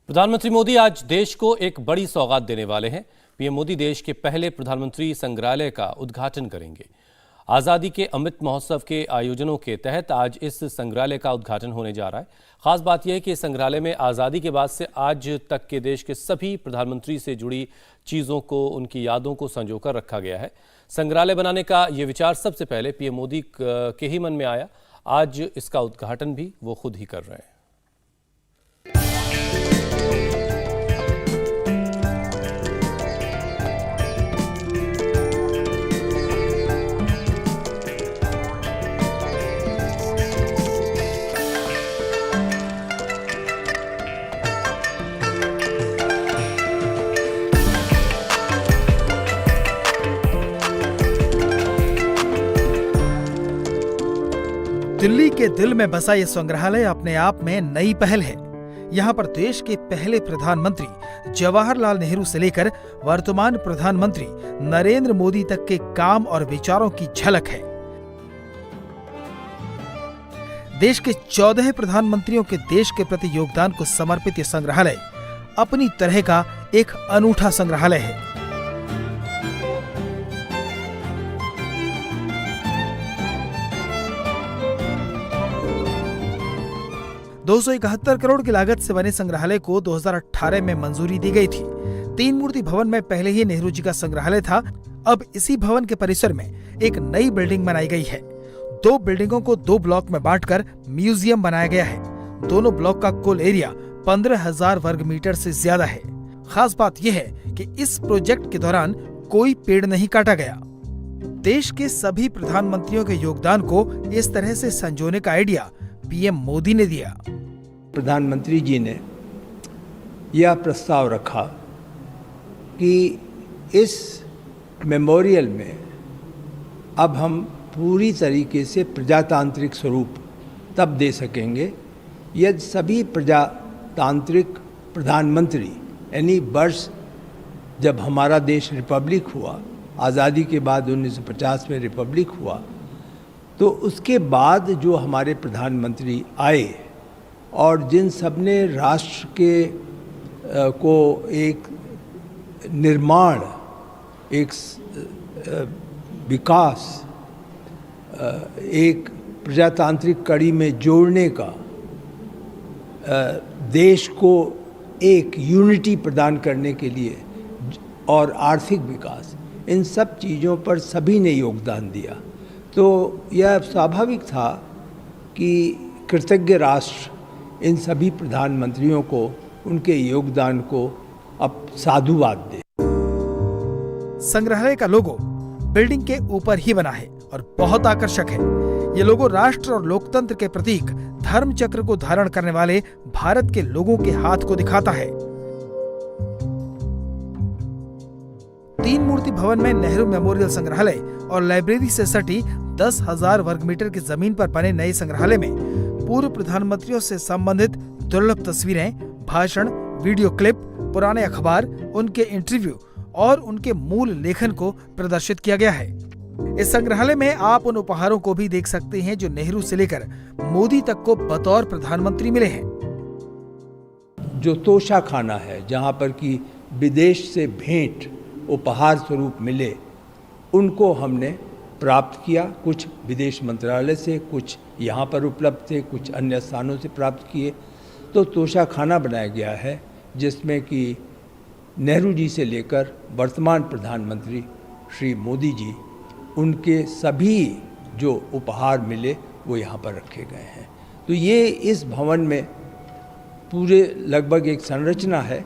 प्रधानमंत्री मोदी आज देश को एक बड़ी सौगात देने वाले हैं। पीएम मोदी देश के पहले प्रधानमंत्री संग्रहालय का उद्घाटन करेंगे। आज़ादी के अमृत महोत्सव के आयोजनों के तहत आज इस संग्रहालय का उद्घाटन होने जा रहा है। खास बात यह है कि इस संग्रहालय में आज़ादी के बाद से आज तक के देश के सभी प्रधानमंत्री से जुड़ी चीज़ों को, उनकी यादों को संजोकर रखा गया है। संग्रहालय बनाने का ये विचार सबसे पहले पीएम मोदी के ही मन में आया। आज इसका उद्घाटन भी वो खुद ही कर रहे हैं। दिल्ली के दिल में बसा ये संग्रहालय अपने आप में नई पहल है। यहाँ पर देश के पहले प्रधानमंत्री जवाहरलाल नेहरू से लेकर वर्तमान प्रधानमंत्री नरेंद्र मोदी तक के काम और विचारों की झलक है। देश के 14 प्रधानमंत्रियों के देश के प्रति योगदान को समर्पित ये संग्रहालय अपनी तरह का एक अनूठा संग्रहालय है। 271 करोड़ की लागत से बने संग्रहालय को 2018 में मंजूरी दी गई थी। 3 मूर्ति भवन में पहले ही नेहरू जी का संग्रहालय था। अब इसी भवन के परिसर में एक नई बिल्डिंग बनाई गई है। 2 बिल्डिंगों को 2 ब्लॉक में बांटकर म्यूजियम बनाया गया है। दोनों ब्लॉक का कुल एरिया 15,000 वर्ग मीटर से ज्यादा है। खास बात यह है कि इस प्रोजेक्ट के दौरान कोई पेड़ नहीं काटा गया। देश के सभी प्रधानमंत्रियों के योगदान को इस तरह से संजोने का आइडिया पीएम मोदी ने दिया। प्रधानमंत्री जी ने यह प्रस्ताव रखा कि इस मेमोरियल में अब हम पूरी तरीके से प्रजातांत्रिक स्वरूप तब दे सकेंगे यदि सभी प्रजातांत्रिक प्रधानमंत्री, यानी वर्ष जब हमारा देश रिपब्लिक हुआ, आज़ादी के बाद 1950 में रिपब्लिक हुआ, तो उसके बाद जो हमारे प्रधानमंत्री आए और जिन सब ने राष्ट्र के को एक निर्माण, एक विकास, एक प्रजातांत्रिक कड़ी में जोड़ने का, देश को एक यूनिटी प्रदान करने के लिए और आर्थिक विकास, इन सब चीज़ों पर सभी ने योगदान दिया। तो यह स्वाभाविक था कि कृतज्ञ राष्ट्र इन सभी प्रधानमंत्रियों को, उनके योगदान को अब साधुवाद दे। संग्रहालय का लोगो बिल्डिंग के ऊपर ही बना है और बहुत आकर्षक है। ये लोगो राष्ट्र और लोकतंत्र के प्रतीक धर्म चक्र को धारण करने वाले भारत के लोगों के हाथ को दिखाता है। 3 मूर्ति भवन में नेहरू मेमोरियल संग्रहालय और लाइब्रेरी से सटी 10,000 वर्ग मीटर की जमीन पर बने नए संग्रहालय में पूर्व प्रधानमंत्रियों से संबंधित दुर्लभ तस्वीरें, भाषण, वीडियो क्लिप, पुराने अखबार, उनके इंटरव्यू और उनके मूल लेखन को प्रदर्शित किया गया है। इस संग्रहालय में आप उन उपहारों को भी देख सकते हैं जो नेहरू से लेकर मोदी तक को बतौर प्रधानमंत्री मिले हैं। जो तोशा खाना है, जहां पर कि विदेश से भेंट उपहार स्वरूप मिले, उनको हमने प्राप्त किया। कुछ विदेश मंत्रालय से, कुछ यहाँ पर उपलब्ध थे, कुछ अन्य स्थानों से प्राप्त किए। तो तोशा खाना बनाया गया है जिसमें कि नेहरू जी से लेकर वर्तमान प्रधानमंत्री श्री मोदी जी, उनके सभी जो उपहार मिले वो यहाँ पर रखे गए हैं। तो ये इस भवन में पूरे लगभग एक संरचना है।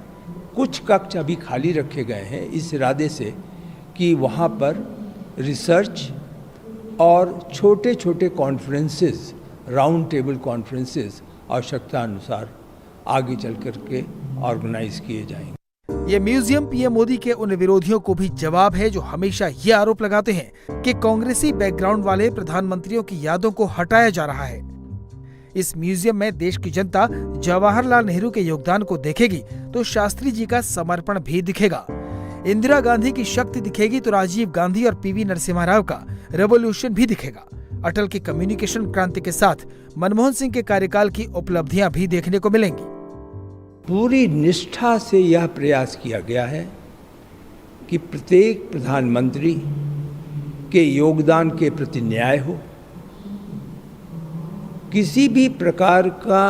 कुछ कक्ष अभी खाली रखे गए हैं इस इरादे से कि वहाँ पर रिसर्च और छोटे छोटे कॉन्फ्रेंसेस, राउंड टेबल कॉन्फ्रेंसेस आवश्यकता अनुसार आगे चल कर के ऑर्गेनाइज किए जाएंगे। ये म्यूजियम पीएम मोदी के उन विरोधियों को भी जवाब है जो हमेशा ये आरोप लगाते हैं कि कांग्रेसी बैकग्राउंड वाले प्रधानमंत्रियों की यादों को हटाया जा रहा है। इस म्यूजियम में देश की जनता जवाहरलाल नेहरू के योगदान को देखेगी तो शास्त्री जी का समर्पण भी दिखेगा। इंदिरा गांधी की शक्ति दिखेगी तो राजीव गांधी और पीवी नरसिम्हा राव का रेवोल्यूशन भी दिखेगा। अटल की कम्युनिकेशन क्रांति के साथ मनमोहन सिंह के कार्यकाल की उपलब्धियां भी देखने को मिलेंगी। पूरी निष्ठा से यह प्रयास किया गया है कि प्रत्येक प्रधानमंत्री के योगदान के प्रति न्याय हो, किसी भी प्रकार का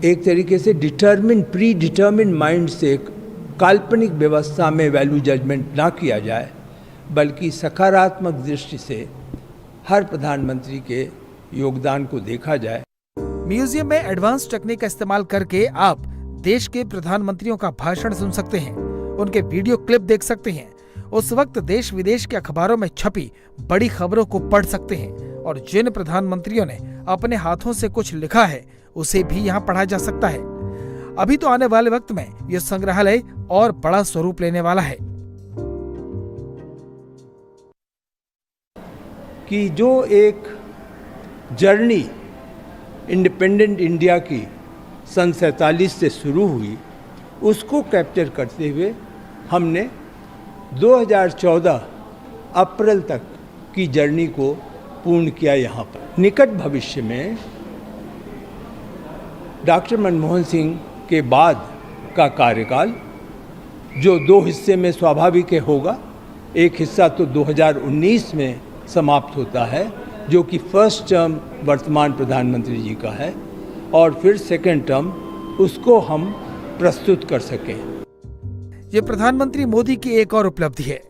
एक तरीके से प्री डिटर्मिन माइंड से काल्पनिक व्यवस्था में वैल्यू जजमेंट ना किया जाए, बल्कि सकारात्मक दृष्टि से हर प्रधानमंत्री के योगदान को देखा जाए। म्यूजियम में एडवांस टेक्निक का इस्तेमाल करके आप देश के प्रधानमंत्रियों का भाषण सुन सकते हैं, उनके वीडियो क्लिप देख सकते हैं, उस वक्त देश विदेश के अखबारों में छपी बड़ी खबरों को पढ़ सकते हैं और जिन प्रधानमंत्रियों ने अपने हाथों से कुछ लिखा है उसे भी यहाँ पढ़ा जा सकता है। अभी तो आने वाले वक्त में यह संग्रहालय और बड़ा स्वरूप लेने वाला है कि जो एक जर्नी इंडिपेंडेंट इंडिया की सन 47 से शुरू हुई, उसको कैप्चर करते हुए हमने 2014 अप्रैल तक की जर्नी को पूर्ण किया। यहाँ पर निकट भविष्य में डॉक्टर मनमोहन सिंह के बाद का कार्यकाल जो 2 हिस्से में स्वाभाविक होगा, एक हिस्सा तो 2019 में समाप्त होता है जो कि फर्स्ट टर्म वर्तमान प्रधानमंत्री जी का है, और फिर सेकेंड टर्म उसको हम प्रस्तुत कर सकें। ये प्रधानमंत्री मोदी की एक और उपलब्धि है।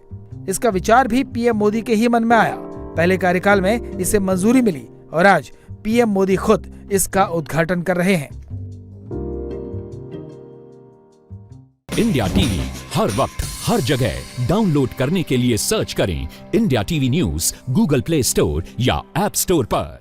इसका विचार भी पीएम मोदी के ही मन में आया। पहले कार्यकाल में इसे मंजूरी मिली और आज पीएम मोदी खुद इसका उद्घाटन कर रहे हैं। इंडिया टीवी हर वक्त हर जगह डाउनलोड करने के लिए सर्च करें India TV news Google play store या ऐप स्टोर पर।